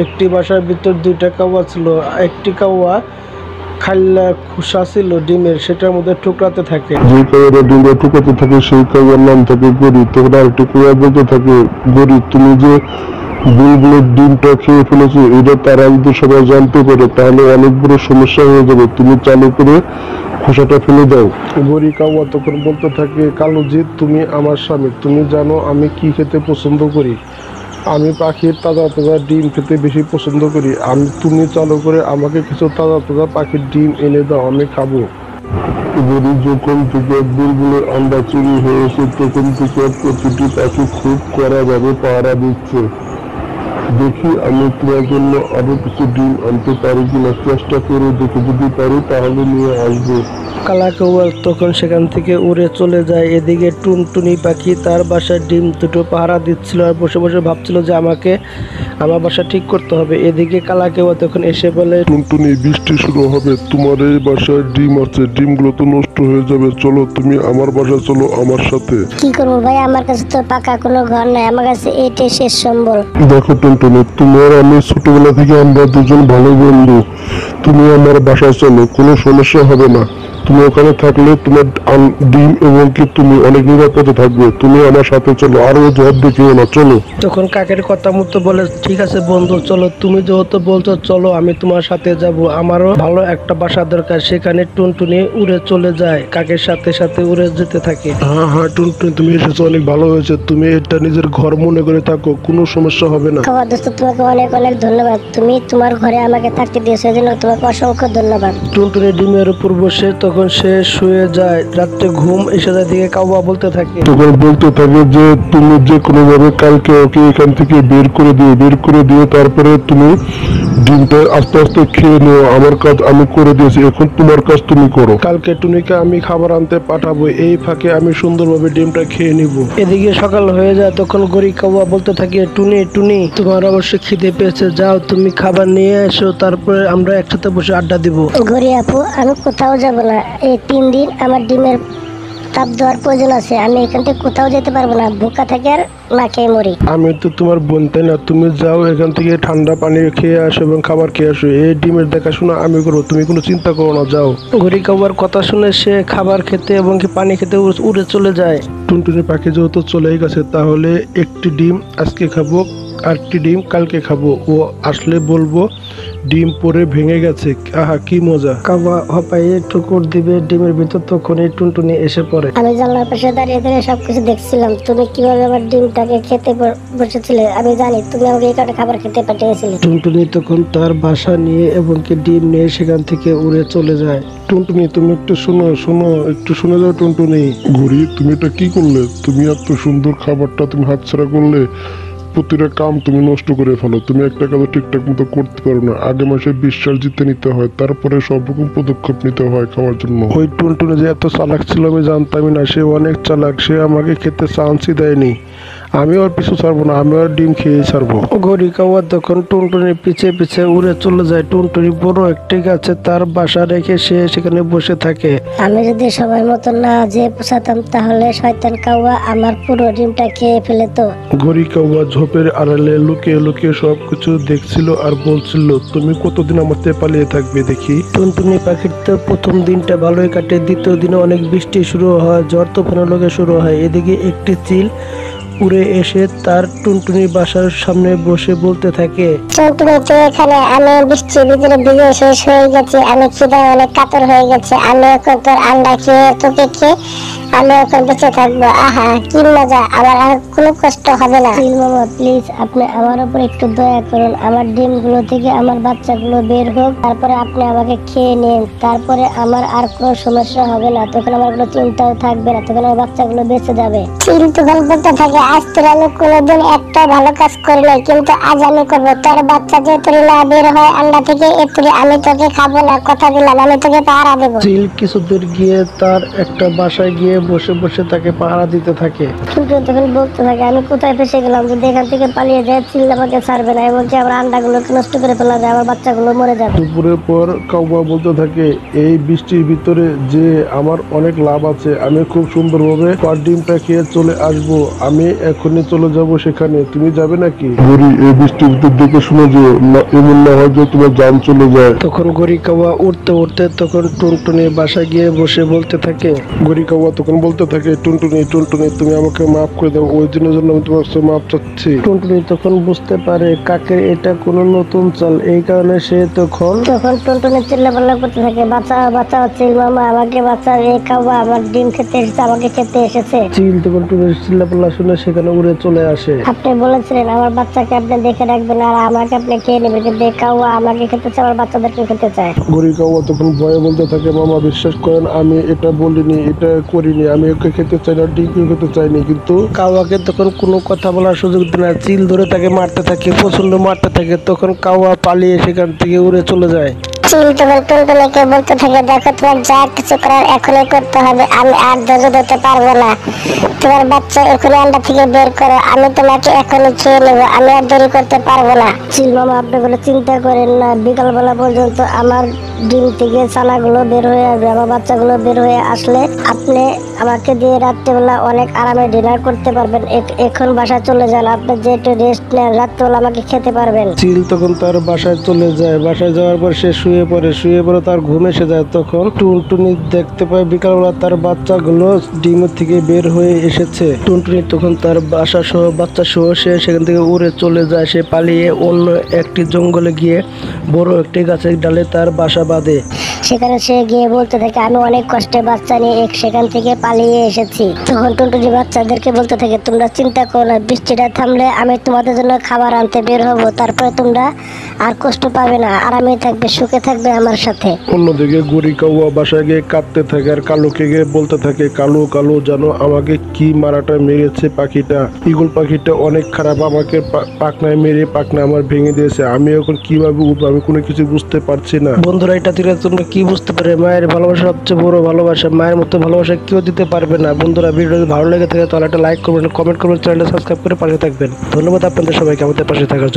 একটি বাসার ভিতর দুইটা কাওয়া ছিল। একটি কাওয়া খাল্লা খোসা ছিল ডিমের, সেটার মধ্যে টুকরাতে থাকে। যে কাওয়াটা ডিমটা টুকাতে থাকে সেই কাওয়ার নাম থাকে গরি। তখন আরেকটি কাওয়া বলতে থাকে, গরি তুমি যে বুলবুলের ডিমটা খেয়ে ফেলেছো, এটা তারা যদি সবাই জানতে পারে তাহলে অনেক বড় সমস্যা হয়ে যাবে, তুমি চালু করে খোসাটা ফেলে দাও। গরি কাওয়া তখন বলতে থাকে, কালোজিৎ তুমি আমার স্বামী, তুমি জানো আমি কি খেতে পছন্দ করি। আমি পাখির তাজা তাজা ডিম খেতে বেশি পছন্দ করি। তুমি চালু করে আমাকে কিছু তাজা তাজা পাখির ডিম এনে দাও, আমি খাবো। গরি যখন থেকে বুলবুলের আন্ডা চুরি হয়েছে তখন থেকে প্রতিটি পাখি খুব কড়াভাবে পাহারা দিচ্ছে। দেখি আমি তোমার জন্য আরো কিছু ডিম আনতে পারি কিনা, চেষ্টা করে দেখে যদি পারি তাহলে নিয়ে আসবো। কালা কাওয়া তখন সেখান থেকে উড়ে চলে যায়। এদিকে টুনটুনি পাখি তার বাসার ডিম দুটো পাহারা দিচ্ছিল আর বসে বসে ভাবছিল যে আমাকে আমার বাসা ঠিক করতে হবে। এদিকে কালা কাওয়া তখন এসে বলে, টুনটুনি বৃষ্টি শুরু হবে, তোমার এই বাসায় ডিম আছে, ডিমগুলো তো নষ্ট হয়ে যাবে, চলো তুমি আমার বাসায় চলো আমার সাথে। কি করবো ভাই, আমার কাছে তো পাকা কোনো ঘর নাই, আমার কাছে এইটাই শেষ সম্বল। দেখো টুনটুনি, তোমার আমি ছোটবেলা থেকে আমরা দুজন ভালো বন্ধু, তুমি আমার বাসায় চলো, কোনো সমস্যা হবে না। তুমি ওখানে থাকলে তোমার ডিম এবং কি তুমি অনেক নিরাপদে থাকবে, তুমি আমার সাথে চলো, আরো জবাব দেখিও না, চলো। তখন কাকের কথা মতো বলে, ঠিক আছে বন্ধু চলো, তুমি যেহেতু বলছো চলো আমি তোমার সাথে যাব, আমারও ভালো একটা বাসা দরকার। সেখানে টুনটুনি উড়ে চলে যায়, কাকের সাথে সাথে উড়ে যেতে থাকে। হ্যাঁ টুনটুনি, তুমি এসেছো অনেক ভালো হয়েছে, তুমি এটা নিজের ঘর মনে করে থাকো, কোনো সমস্যা হবে না। খাওয়া দোস্ত, তোমাকে অনেক অনেক ধন্যবাদ, তুমি তোমার ঘরে আমাকে থাকতে দিয়েছো, এই জন্য তোমাকে অসংখ্য ধন্যবাদ। টুনটুনি ডিমের উপর বসে তখন সে শুয়ে যায়। রাত্রে ঘুম এসে যায়, দিকে কাওয়া বলতে থাকে, তখন বলতে থাকে যে তুমি যে কোনো ভাবে কালকে ওকে এখান থেকে বের করে দিয়ে তারপরে তুমি ডিমটা আস্তে আস্তে খেয়ে নিও, আমার কাজ আমি করে দিয়েছি, এখন তোমার কাজ তুমি করো। কালকে টুনিকে আমি খাবার আনতে পাঠাবো, এই ফাঁকে আমি সুন্দরভাবে ডিমটা খেয়ে নিব। এদিকে সকাল হয়ে যায়। তখন গরি কাওয়া বলতে থাকে, টুনি টুনি তোমার অবশ্যই খিদে পেয়েছে, যাও তুমি খাবার নিয়ে এসো, তারপরে আমরা একসাথে বসে আড্ডা দিব। ঘুরি আপু, আমি কোথাও যাব না, এই 3 দিন আমার ডিমের তাপ দেওয়ার প্রয়োজন আছে, আমি এখান থেকে কোথাও যেতে পারবো না, ভুকা থেকে আর না খেয়ে মরি। আমি তো তোমার বোন, তাই না? তুমি যাও এখান থেকে ঠান্ডা পানি খেয়ে আসো এবং খাবার খেয়ে আসো, এই ডিমের দেখাশোনা আমি করবো, তুমি কোনো চিন্তা করো না, যাও। ঘড়ি কাওয়ার কথা শুনে সে খাবার খেতে এবং কি পানি খেতে উড়ে চলে যায়। টুনটুনি পাখি যেহেতু চলেই গেছে, তাহলে একটি ডিম আজকে খাবো, আরেকটি ডিম কালকে খাবো, ও আসলে বলবো ডিম পরে ভেঙে গেছে, আহা কি মজা। কাওয়া হপাইয়ে ঠুকুর দিবে ডিমের ভিতর, তখনই টুনটুনি এসে পড়ে। আমি জানলার পাশে দাঁড়িয়ে দাঁড়িয়ে সবকিছু দেখছিলাম, তুমি কিভাবে আমার ডিমটাকে খেতে বসেছিলে, আমি জানি তুমি আমাকে এই কারণে খাবার খেতে পাঠিয়েছিলে। টুনটুনি তখন তার বাসা নিয়ে এবং কি ডিম নিয়ে সেখান থেকে উড়ে চলে যায়। টুনটুনি তুমি একটু একটু শুনে যাও টুনটুনি। ঘুরি, তুমি এটা কি করলে? তুমি এত সুন্দর খাবারটা তুমি হাতছাড়া করলে, প্রতিটা কাম তুমি নষ্ট করে ফেলো, তুমি একটা কাজ ঠিকঠাক মতো করতে পারো না। আগে মাসে বিশ্বাস জিতে নিতে হয়, তারপরে সব রকম পদক্ষেপ নিতে হয় খাওয়ার জন্য। ওই টুনটুনি যে এত চালাক ছিল আমি জানতামই না, সে অনেক চালাক, সে আমাকে খেতে চান্সই দেয়নি। আমি ওর পিছু ছাড়বো না, আমি ওর ডিম খেয়ে ছাড়বো। ঘড়ি কাওয়া তখন টুনটুনির পিছে পিছে উড়ে চলে যায়। টুনটুনি বড় একটি গাছে তার বাসা রেখে সে সেখানে বসে থাকে। আমি যদি সময় মতো না যেয়ে পৌঁছাতাম তাহলে শয়তান কাওয়া আমার পুরো ডিমটা খেয়ে ফেলেতো। ঘড়ি কাওয়া ঝোপের আড়ালে লুকিয়ে লুকিয়ে সবকিছু দেখছিল আর বলছিল, তুমি কতদিন আমার থেকে পালিয়ে থাকবে দেখি। টুনটুনি পাখির তো প্রথম দিনটা ভালোই কাটে, দ্বিতীয় দিনে অনেক বৃষ্টি শুরু হয়, ঝড় তুফানের লগে শুরু হয়। এদিকে একটি চিল উড়ে এসে তার টুনটুনির বাসার সামনে বসে বলতে থাকে, টুনটুনি তো এখানে, আমি বৃষ্টির ভিতরে ভিজে শেষ হয়ে গেছি, আমি খিদায় অনেক কাতর হয়ে গেছে, আমি এখন তোর আন্ডা খেয়ে তোকে খেয়ে আমি এখন বেঁচে থাকবো, আহা কি মজা, আমার আর কোনো কষ্ট হবে না। চিল মামা প্লিজ আপনি আমার উপর একটু দয়া করুন, আমার ডিমগুলো থেকে আমার বাচ্চাগুলো বের হোক, তারপরে আপনি আমাকে খেয়ে নিন, তারপরে আমার আর কোনো সমস্যা হবে না, তখন আমার কোনো চিন্তাও থাকবে না, তখন আমার বাচ্চাগুলো বেঁচে যাবে। চিল তখন বলতে থাকে, আজ তোর আমি কোনোদিন একটা ভালো কাজ করি নাই, কিন্তু আজ আমি করবো, তোর বাচ্চা যে তোর না বের হয় আন্ডা থেকে এতুরে আমি তোকে খাবো না, কথা দিলাম, আমি তোকে পাহারা দেবো। চিল কিছু দূর গিয়ে তার একটা বাসায় গিয়ে বসে বসে তাকে পাহারা দিতে থাকে। টুনটুনি তখন বলতে থাকে, আমি কোথায় ফেসে গেলাম, যদি এখান থেকে পালিয়ে যায় চিল আমাকে ছাড়বে না, এবং কি আমার আন্ডাগুলোকে নষ্ট করে ফেলা যায়, আমার বাচ্চাগুলো মরে যাবে। দুপুরের পর কাউয়া বলতে থাকে, এই বৃষ্টির ভিতরে যে আমার অনেক লাভ আছে, আমি খুব সুন্দরভাবে ডিমটা খেয়ে চলে আসবো, আমি এখনই চলে যাব সেখানে, তুমি যাবে নাকি? গরি, এই বৃষ্টির ভিতর দেখে শুনে যে এমন না হয় যে তোমার জান চলে যায়। তখন গরি কাওয়া উঠতে উঠতে তখন টুনটুনি বাসায় গিয়ে বসে বলতে থাকে। গরি কাউয়া তখন বলতে থাকে, টুনটুনি টুনটুনি তুমি আমাকে মাফ করে দাও, ওই দিনের জন্য আমি তোমার কাছে মাফ চাচ্ছি। টুনটুনি তখন বুঝতে পারে কাকের এটা কোনো নতুন চাল, এই কারণে সে তখন টুনটুনি চিল্লাপাল্লা করতে থাকে, বাঁচাও বাঁচাও চিল মামা, আমাকে বাঁচাও, এই কাউয়া আমার ডিম খেতে এসেছে, আমাকে খেতে এসেছে। চিল তখন টুনটুনির চিল্লাপাল্লা শুনে সেখানে উড়ে চলে আসে। আপনি বলেছিলেন আমার বাচ্চাকে আপনি দেখে রাখবেন আর আমাকে আপনি খেয়ে নেবেন, কিন্তু এই কাউয়া আমাকে খেতে চায়, আমার বাচ্চাদেরকে খেতে চায়। গরি কাউয়া তখন ভয়ে বলতে থাকে, মামা বিশ্বাস করেন আমি এটা বলিনি, এটা করিনি, আমি ওকে খেতে চাই না, ডিমকে খেতে চাইনি। কিন্তু কাওয়াকে তখন কোনো কথা বলার সুযোগ দেয় না, চিল ধরে তাকে মারতে থাকে, প্রচন্ড মারতে থাকে। তখন কাওয়া পালিয়ে সেখান থেকে উড়ে চলে যায়। চিল তখন টুনটুনিকে বলতে থাকে, দেখো তোমার যা কিছু করার এখনই করতে হবে, আমি আর ধৈর্য ধরতে পারবো না, তোমার বাচ্চা এখনই আন্ডা থেকে বের করো, আমি তোমাকে এখনই খেয়ে নেবো, আমি আর দেরি করতে পারবো না। চিল মামা আপনি কোনো চিন্তা করেন না, বিকালবেলা পর্যন্ত আমার ডিম থেকে ছানাগুলো বের হয়ে আসবে, আমার বাচ্চাগুলো বের হয়ে আসলে আপনি আমাকে দিয়ে রাত্রেবেলা অনেক আরামে ডিনার করতে পারবেন। এখন বাসায় চলে যান, আপনি যে একটু রেস্ট নেন, রাত্রেবেলা আমাকে খেতে পারবেন। চিল তখন তার বাসায় চলে যায়। বাসায় যাওয়ার পর সে শুয়ে পড়ে তার ঘুম এসে যায়। তখন টুনটুনি দেখতে পায় বিকালবেলা তার বাচ্চাগুলো ডিমের থেকে বের হয়ে এসেছে। টুনটুনি তখন তার বাসা সহ বাচ্চা সহ সে সেখান থেকে উড়ে চলে যায়। সে পালিয়ে অন্য একটি জঙ্গলে গিয়ে বড় একটি গাছের ডালে তার বাসা বাঁধে। সেখানে সে গিয়ে বলতে থাকে, আমি অনেক কষ্টে বাচ্চা নিয়ে সেখান থেকে পালিয়ে এসেছি। তখন টুনটুনি বাচ্চাদেরকে বলতে থাকে, তোমরা চিন্তা করো না, বৃষ্টিটা থামলে আমি তোমাদের জন্য খাবার আনতে বের হবো, তারপরে তোমরা আর কষ্ট পাবে না, আরামে থাকবে, সুখে থাকবে আমার সাথে। অন্যদিকে গরি কাউয়া বাসায় গিয়ে কাঁদতে থাকে আর কালুকে গিয়ে বলতে থাকে, কালু কালু জানো আমাকে কি মারাটা মেরেছে পাখিটা, ঈগল পাখিটা অনেক খারাপ, আমাকে পাখনায় মেরে পাখনা আমার ভেঙে দিয়েছে, আমি এখন কিভাবে উঠবো, আমি কোনো কিছু বুঝতে পারছি না। বন্ধুরা, এটা থেকে তোমরা কি বুঝতে পারে? মায়ের ভালোবাসা সবচেয়ে বড় ভালোবাসা, মায়ের মতো ভালোবাসা কেউ দিতে পারবে না। বন্ধুরা, ভিডিও যদি ভালো লেগে থাকে তাহলে একটা লাইক করবেন, কমেন্ট করবেন, চ্যানেলটা সাবস্ক্রাইব করে পাশে থাকবেন। ধন্যবাদ আপনাদের সবাইকে আমাদের পাশে থাকার জন্য।